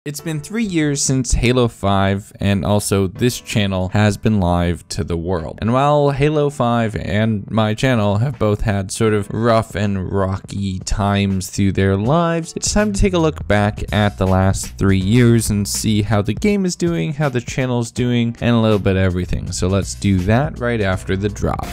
It's been 3 years since Halo 5, and also this channel has been live to the world. And while Halo 5 and my channel have both had sort of rough and rocky times through their lives, it's time to take a look back at the last 3 years and see how the game is doing, how the channel's doing, and a little bit of everything. So let's do that right after the drop.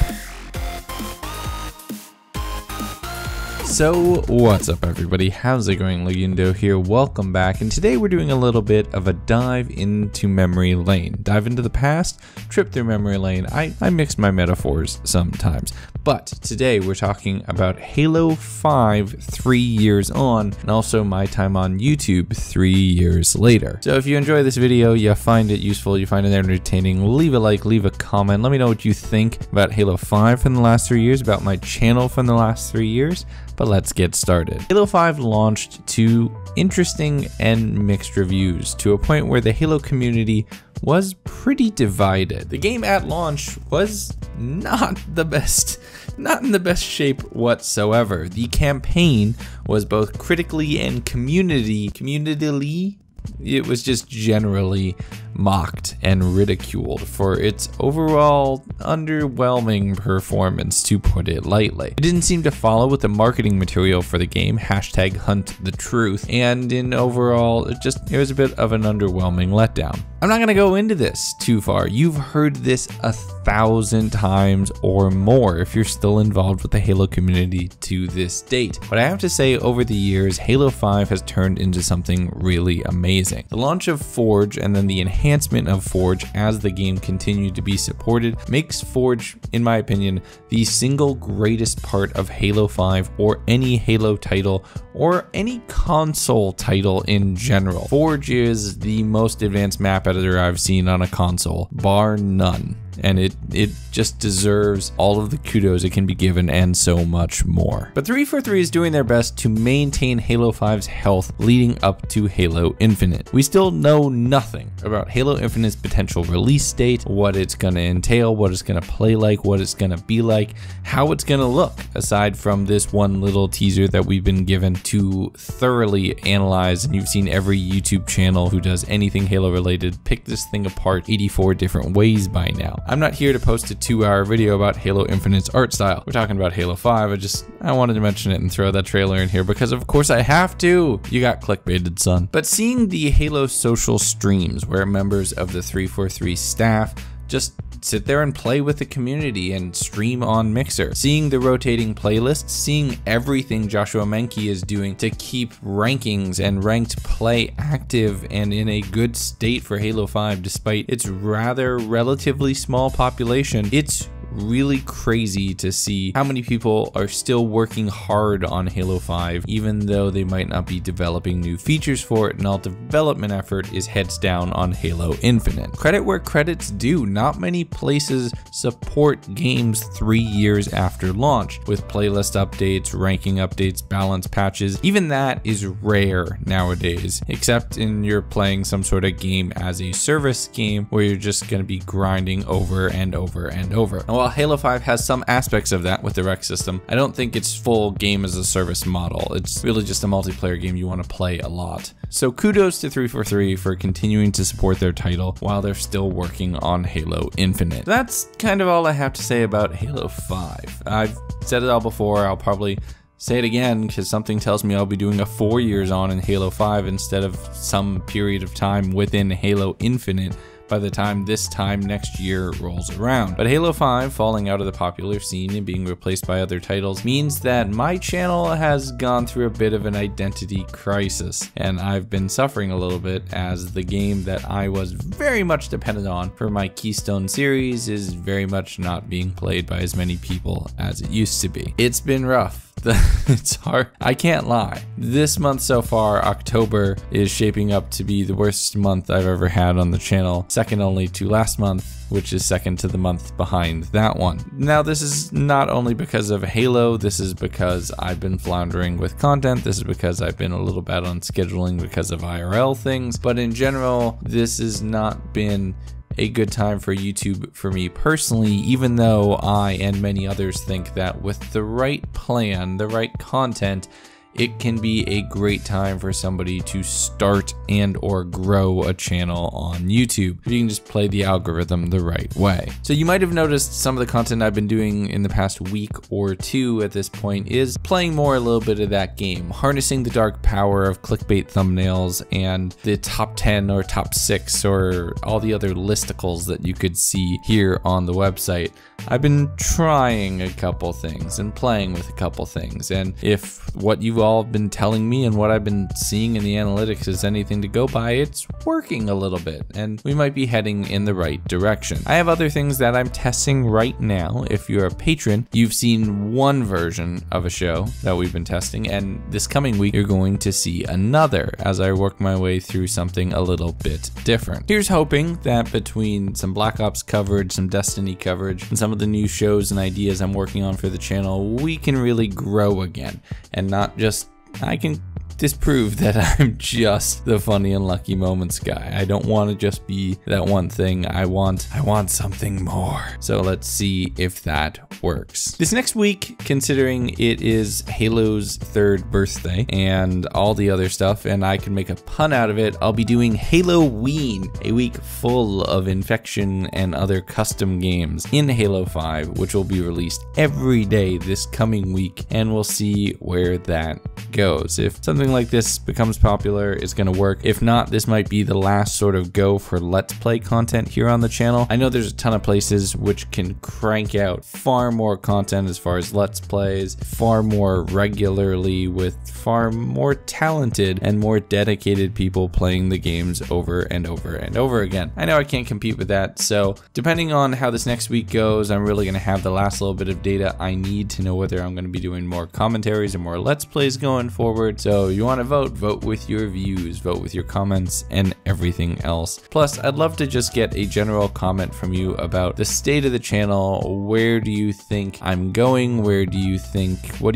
So what's up everybody, how's it going? Legundo here, welcome back, and today we're doing a little bit of a dive into memory lane. Dive into the past, trip through memory lane. I mix my metaphors sometimes, but today we're talking about Halo 5 3 years on, and also my time on YouTube 3 years later. So if you enjoy this video, you find it useful, you find it entertaining, leave a like, leave a comment, let me know what you think about Halo 5 from the last 3 years, about my channel from the last 3 years. But let's get started. Halo 5 launched to interesting and mixed reviews, to a point where the Halo community was pretty divided. The game at launch was not in the best shape whatsoever. The campaign was both critically and community, it was just generally mocked and ridiculed for its overall underwhelming performance, to put it lightly. It didn't seem to follow with the marketing material for the game, #HuntTheTruth, and in overall, it was a bit of an underwhelming letdown. I'm not gonna go into this too far. You've heard this 1,000 times or more if you're still involved with the Halo community to this date. But I have to say, over the years, Halo 5 has turned into something really amazing. The launch of Forge and then the enhancement of Forge as the game continued to be supported makes Forge, in my opinion, the single greatest part of Halo 5 or any Halo title or any console title in general. Forge is the most advanced map editor I've seen on a console, bar none. And it just deserves all of the kudos it can be given and so much more. But 343 is doing their best to maintain Halo 5's health leading up to Halo Infinite. We still know nothing about Halo Infinite's potential release date, what it's gonna entail, what it's gonna play like, what it's gonna be like, how it's gonna look, aside from this one little teaser that we've been given to thoroughly analyze. And you've seen every YouTube channel who does anything Halo related pick this thing apart 84 different ways by now. I'm not here to post a 2-hour video about Halo Infinite's art style. We're talking about Halo 5. I wanted to mention it and throw that trailer in here because of course I have to. You got clickbaited, son. But seeing the Halo social streams where members of the 343 staff just sit there and play with the community and stream on Mixer, seeing the rotating playlists, seeing everything Joshua Menke is doing to keep rankings and ranked play active and in a good state for Halo 5 despite its rather relatively small population. It's really crazy to see how many people are still working hard on Halo 5 even though they might not be developing new features for it, and all development effort is heads down on Halo Infinite. Credit where credit's due, not many places support games 3 years after launch with playlist updates, ranking updates, balance patches. Even that is rare nowadays, except in you're playing some sort of game as a service game where you're just going to be grinding over and over and over. And while Halo 5 has some aspects of that with the rec system, I don't think it's full game as a service model. It's really just a multiplayer game you want to play a lot. So kudos to 343 for continuing to support their title while they're still working on Halo Infinite. That's kind of all I have to say about Halo 5. I've said it all before, I'll probably say it again because something tells me I'll be doing a 4 years on in Halo 5 instead of some period of time within Halo Infinite by the time this time next year rolls around. But Halo 5 falling out of the popular scene and being replaced by other titles means that my channel has gone through a bit of an identity crisis, and I've been suffering a little bit as the game that I was very much dependent on for my Keystone series is very much not being played by as many people as it used to be. It's been rough. It's hard. I can't lie. This month so far, October, is shaping up to be the worst month I've ever had on the channel, second only to last month, which is second to the month behind that one. Now, this is not only because of Halo, this is because I've been floundering with content, this is because I've been a little bad on scheduling because of IRL things, but in general, this has not been a good time for YouTube for me personally, even though I and many others think that with the right plan, the right content, it can be a great time for somebody to start and or grow a channel on YouTube. You can just play the algorithm the right way. So you might have noticed some of the content I've been doing in the past week or two at this point is playing more a little bit of that game, harnessing the dark power of clickbait thumbnails and the top 10 or top 6 or all the other listicles that you could see here on the website. I've been trying a couple things and playing with a couple things, and if what you've all been telling me and what I've been seeing in the analytics is anything to go by, it's working a little bit and we might be heading in the right direction. I have other things that I'm testing right now. If you're a patron, you've seen one version of a show that we've been testing, and this coming week you're going to see another as I work my way through something a little bit different. Here's hoping that between some Black Ops coverage, some Destiny coverage, and some of the new shows and ideas I'm working on for the channel, we can really grow again and not just, I can disprove that I'm just the funny and lucky moments guy. I don't want to just be that one thing. I want something more. So let's see if that works. This next week, considering it is Halo's 3rd birthday and all the other stuff, and I can make a pun out of it, I'll be doing Halloween, a week full of infection and other custom games in Halo 5, which will be released every day this coming week, and we'll see where that goes. If something like this becomes popular, it's gonna work. If not, this might be the last sort of go for Let's Play content here on the channel. I know there's a ton of places which can crank out far more content as far as Let's Plays, far more regularly with far more talented and more dedicated people playing the games over and over and over again. I know I can't compete with that, so depending on how this next week goes, I'm really gonna have the last little bit of data I need to know whether I'm gonna be doing more commentaries or more Let's Plays going forward. So you want to vote with your views, vote with your comments and everything else. Plus, I'd love to just get a general comment from you about the state of the channel. Where do you think I'm going? What do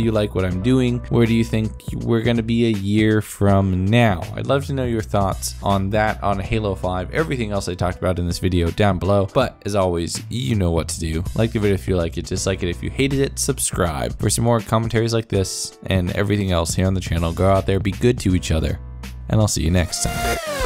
you like what I'm doing? Where do you think we're going to be a year from now? I'd love to know your thoughts on that, on Halo 5, everything else I talked about in this video down below. But as always, you know what to do. Like the video if you like it, dislike it if you hated it, subscribe for some more commentaries like this and everything else here on the channel. Go out there, be good to each other, and I'll see you next time.